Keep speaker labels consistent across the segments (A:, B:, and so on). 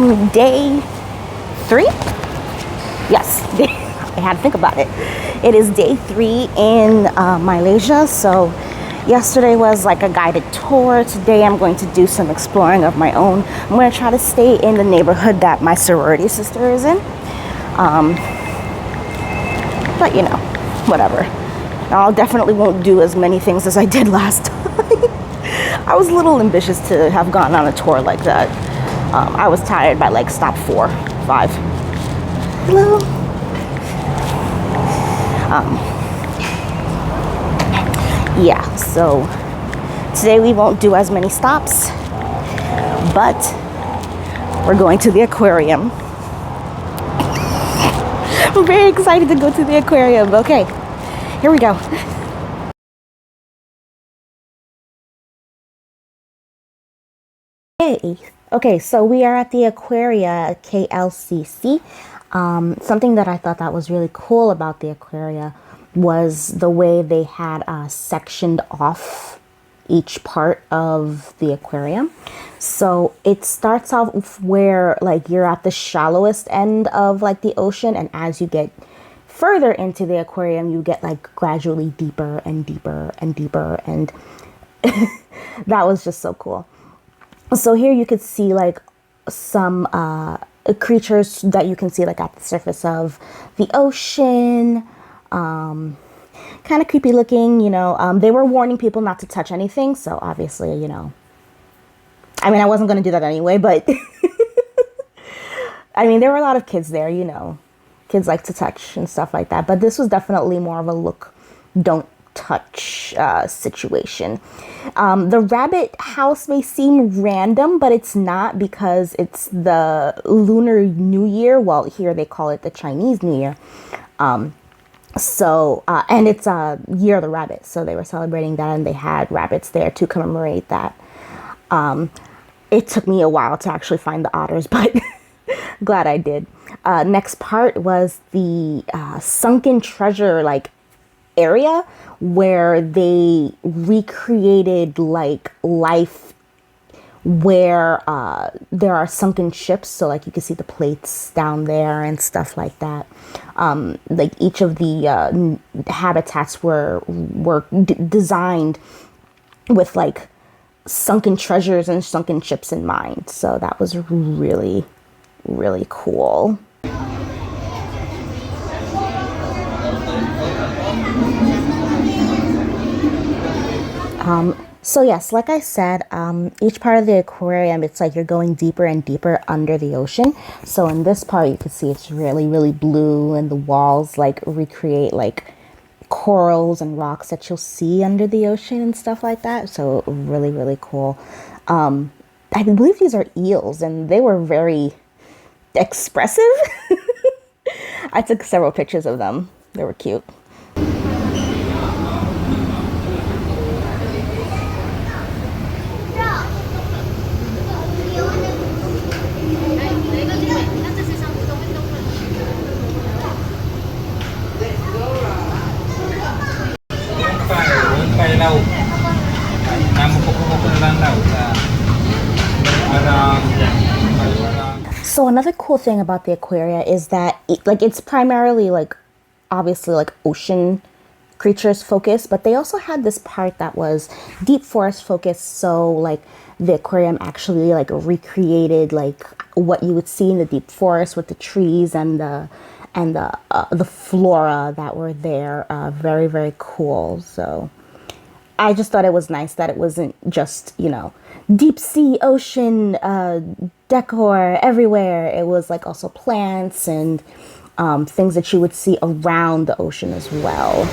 A: Day 3? Yes, I had to think about it. It is day 3 in Malaysia. So yesterday was like a guided tour. Today I'm going to do some exploring of my own. I'm going to try to stay in the neighborhood that my sorority sister is in. But you know, whatever. I definitely won't do as many things as I did last time. I was a little ambitious to have gone on a tour like that. I was tired by like stop 4, 5. Hello. Yeah, so today we won't do as many stops, but we're going to the aquarium. I'm very excited to go to the aquarium. Okay, here we go. Okay, so we are at the Aquaria KLCC. Something that I thought that was really cool about the Aquaria was the way they had sectioned off each part of the aquarium. So it starts off where like you're at the shallowest end of like the ocean, and as you get further into the aquarium, you get like gradually deeper and deeper and deeper, and that was just so cool. So here you could see like some creatures that you can see like at the surface of the ocean. Kind of creepy looking, you know. They were warning people not to touch anything, so obviously, you know, I mean, I wasn't going to do that anyway, but I mean, there were a lot of kids there, you know. Kids like to touch and stuff like that, but this was definitely more of a look, don't touch situation. The rabbit house may seem random, but it's not, because it's the Lunar New Year. Well, here they call it the Chinese New Year. And it's a Year of the Rabbit, so they were celebrating that, and they had rabbits there to commemorate that. It took me a while to actually find the otters, but glad I did. Next part was the sunken treasure like area where they recreated like life where there are sunken ships, so like you can see the plates down there and stuff like that. Like each of the habitats were designed with like sunken treasures and sunken ships in mind, so that was really, really cool. So yes, like I said, each part of the aquarium, it's like you're going deeper and deeper under the ocean. So in this part, you can see it's really, really blue, and the walls like recreate like corals and rocks that you'll see under the ocean and stuff like that. So really, really cool. I believe these are eels, and they were very expressive. I took several pictures of them. They were cute. So another cool thing about the Aquaria is that it's primarily like obviously like ocean creatures focused, but they also had this part that was deep forest focused. So like the aquarium actually like recreated like what you would see in the deep forest with the trees and the flora that were there. Very, very cool. So I just thought it was nice that it wasn't just, you know, deep sea ocean decor everywhere. It was like also plants and things that you would see around the ocean as well.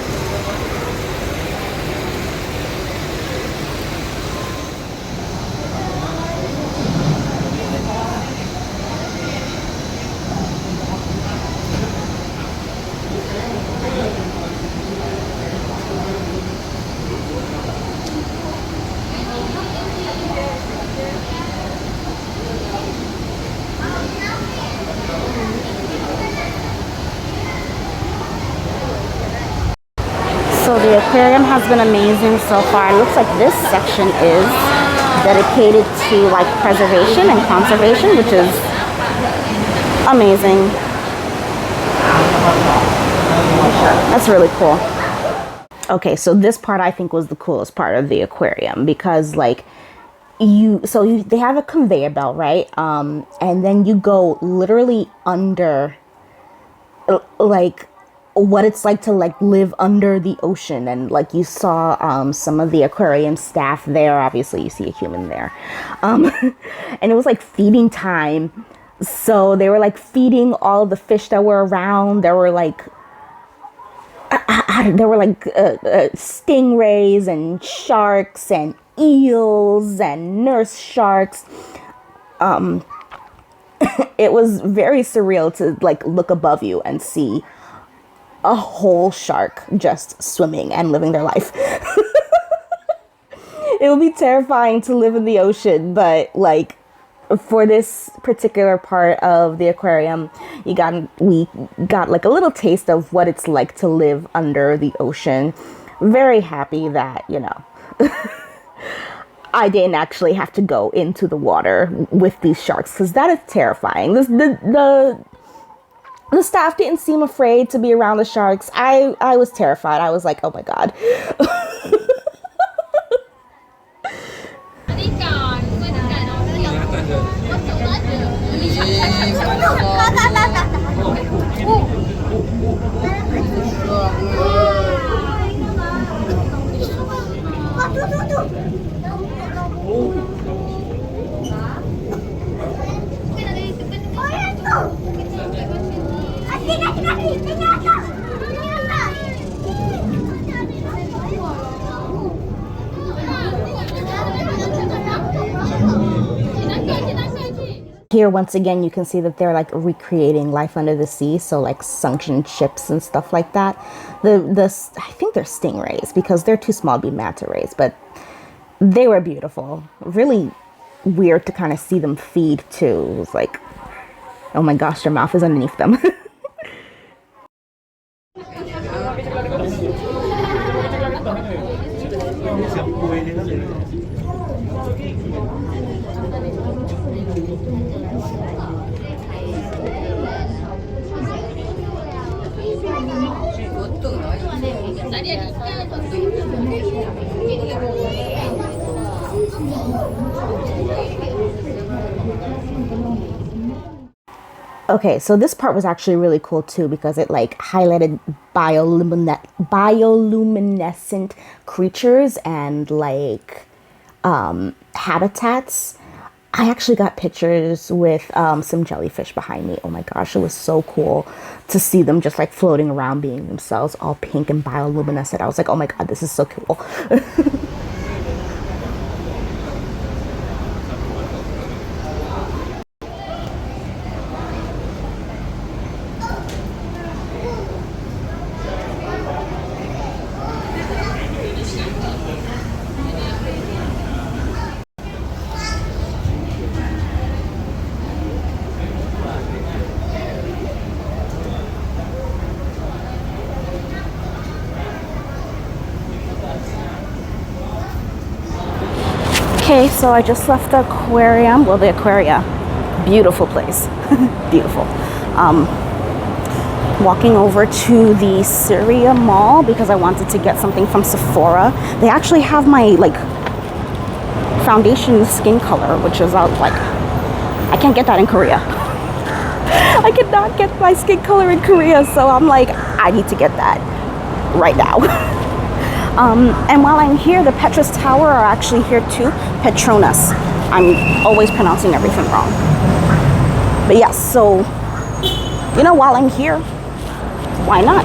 A: So the aquarium has been amazing so far. It looks like this section is dedicated to like preservation and conservation, which is Amazing. That's really cool. Okay, so this part I think was the coolest part of the aquarium because like they have a conveyor belt, right? And then you go literally under like what it's like to like live under the ocean, and like you saw some of the aquarium staff there. Obviously you see a human there. And it was like feeding time, so they were like feeding all the fish that were around. There were like stingrays and sharks and eels and nurse sharks. It was very surreal to like look above you and see a whole shark just swimming and living their life. It would be terrifying to live in the ocean, but like for this particular part of the aquarium, we got like a little taste of what it's like to live under the ocean. Very happy that, you know, I didn't actually have to go into the water with these sharks, because that is terrifying. The staff didn't seem afraid to be around the sharks. I was terrified. I was like, oh my God. Here, once again, you can see that they're like recreating life under the sea. So like sunken ships and stuff like that. I think they're stingrays because they're too small to be manta rays, but they were beautiful. Really weird to kind of see them feed too. It was like, oh my gosh, their mouth is underneath them. Okay, so this part was actually really cool too because it like highlighted bioluminescent creatures and like habitats. I actually got pictures with some jellyfish behind me. Oh my gosh, it was so cool to see them just like floating around being themselves, all pink and bioluminescent. I was like, oh my God, this is so cool. Okay, so I just left the aquarium. Well, the aquaria, beautiful place, beautiful. Walking over to the Syria Mall because I wanted to get something from Sephora. They actually have my like foundation skin color, which is like, I can't get that in Korea. I cannot get my skin color in Korea, so I'm like, I need to get that right now. And while I'm here, the Petrus Tower are actually here too. Petronas. I'm always pronouncing everything wrong. But yes, so, you know, while I'm here, why not?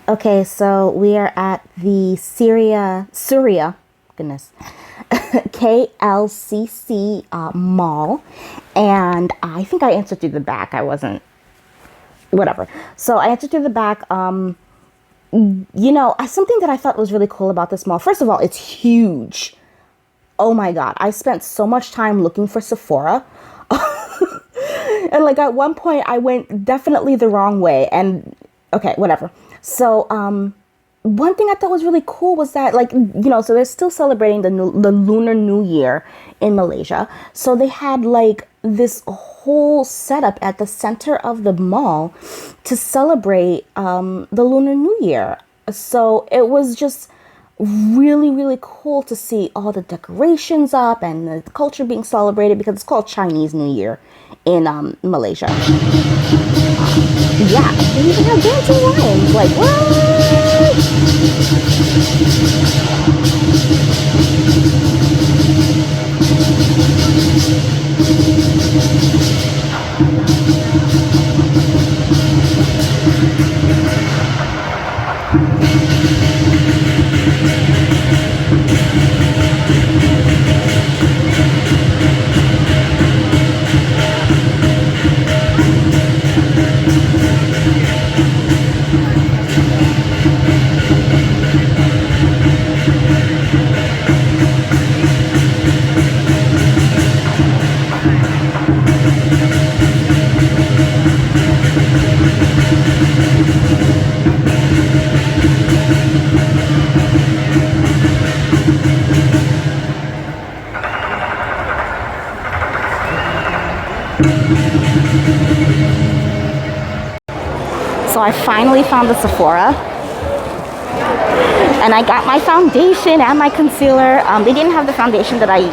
A: Okay, so we are at the Syria, goodness, KLCC mall, and I think I answered through the back. I wasn't, whatever. So I answered through the back. You know, something that I thought was really cool about this mall. First of all, it's huge. Oh my God, I spent so much time looking for Sephora. And like at one point I went definitely the wrong way, and okay, whatever. So one thing I thought was really cool was that, like, so they're still celebrating the Lunar New Year in Malaysia. So they had like this whole setup at the center of the mall to celebrate the Lunar New Year. So it was just really, really cool to see all the decorations up and the culture being celebrated, because it's called Chinese New Year in Malaysia. Yeah, they even have dancing lions. Like, what? So I finally found the Sephora, and I got my foundation and my concealer. They didn't have the foundation that I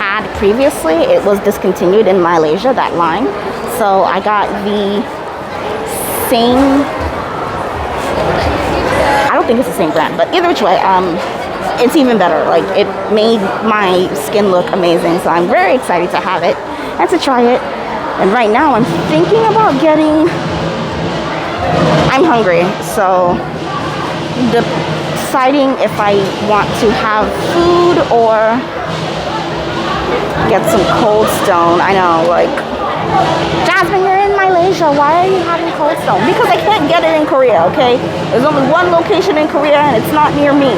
A: had previously. It was discontinued in Malaysia, that line. So I got the same, I don't think it's the same brand, but either which way, it's even better. Like, it made my skin look amazing. So I'm very excited to have it and to try it. And right now I'm thinking about I'm hungry, so deciding if I want to have food or get some Cold Stone. I know, like, Jasmine, you're in Malaysia. Why are you having Cold Stone? Because I can't get it in Korea, okay? There's only one location in Korea and it's not near me.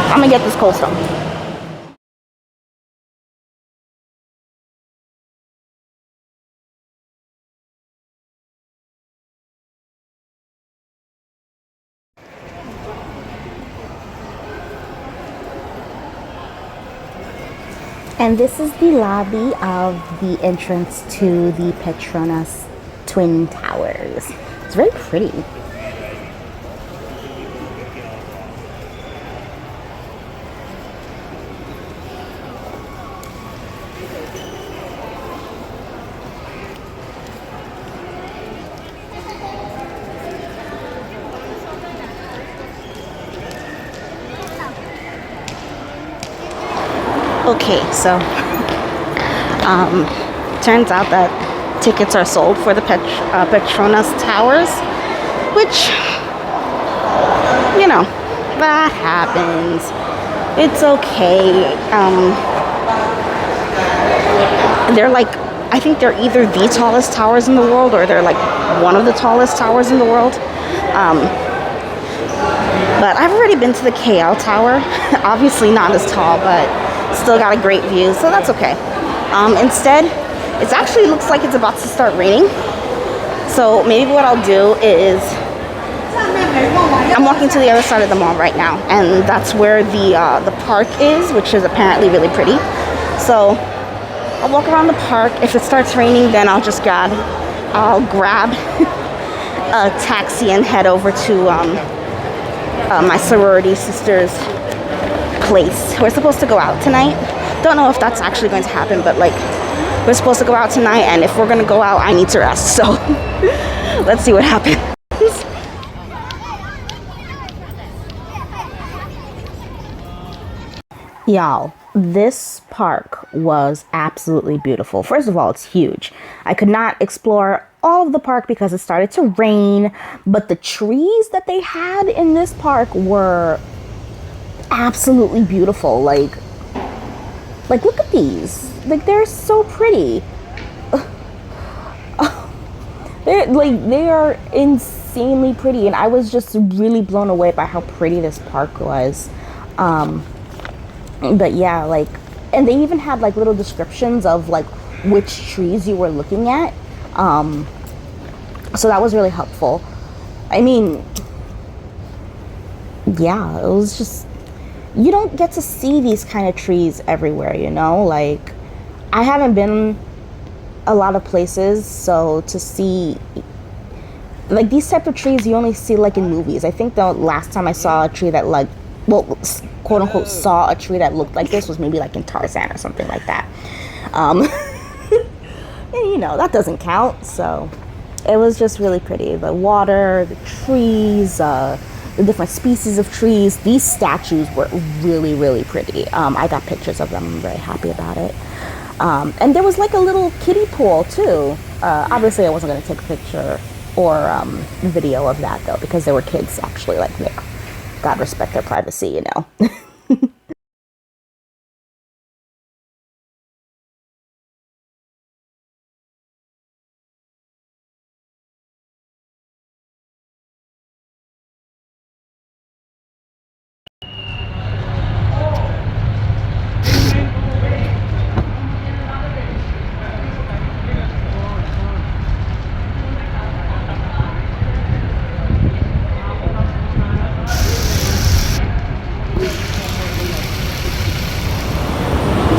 A: I'm gonna get this Cold Stone. And this is the lobby of the entrance to the Petronas Twin Towers. It's very pretty. Okay, so turns out that tickets are sold for the Petronas Towers, which, that happens. It's okay. They're like, I think they're either the tallest towers in the world, or they're like one of the tallest towers in the world. But I've already been to the KL Tower. Obviously not as tall, but still got a great view, so that's okay. Instead, it actually looks like it's about to start raining. So maybe what I'll do is, I'm walking to the other side of the mall right now, and that's where the park is, which is apparently really pretty. So I'll walk around the park. If it starts raining, then I'll grab a taxi and head over to my sorority sister's place. We're supposed to go out tonight. Don't know if that's actually going to happen, but like, we're supposed to go out tonight, and if we're gonna go out, I need to rest. So let's see what happens. Y'all, this park was absolutely beautiful. First of all, it's huge. I could not explore all of the park because it started to rain, but the trees that they had in this park were absolutely beautiful. Like look at these. Like, they're so pretty. They are insanely pretty, and I was just really blown away by how pretty this park was. But yeah, like, and they even had like little descriptions of like which trees you were looking at. So that was really helpful. I mean, yeah, it was just, you don't get to see these kind of trees everywhere, you know? Like, I haven't been a lot of places, so to see like these type of trees you only see like in movies. I think the last time I saw a tree that like, well, quote unquote, saw a tree that looked like this was maybe like in Tarzan or something like that. And you know, that doesn't count. So it was just really pretty. The water, the trees, the different species of trees. These statues were really, really pretty. I got pictures of them. I'm very happy about it. And there was like a little kiddie pool too. Obviously, I wasn't going to take a picture or video of that though, because there were kids actually like there. God respect their privacy, you know.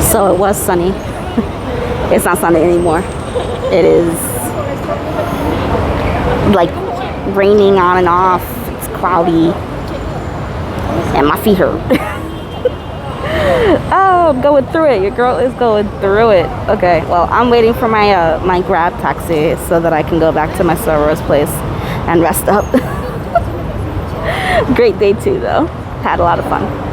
A: So it was sunny. It's not sunny anymore. It is like raining on and off. It's cloudy. And my feet hurt. Oh, I'm going through it. Your girl is going through it. Okay, well, I'm waiting for my my Grab taxi so that I can go back to my Soror's place and rest up. Great day too, though. Had a lot of fun.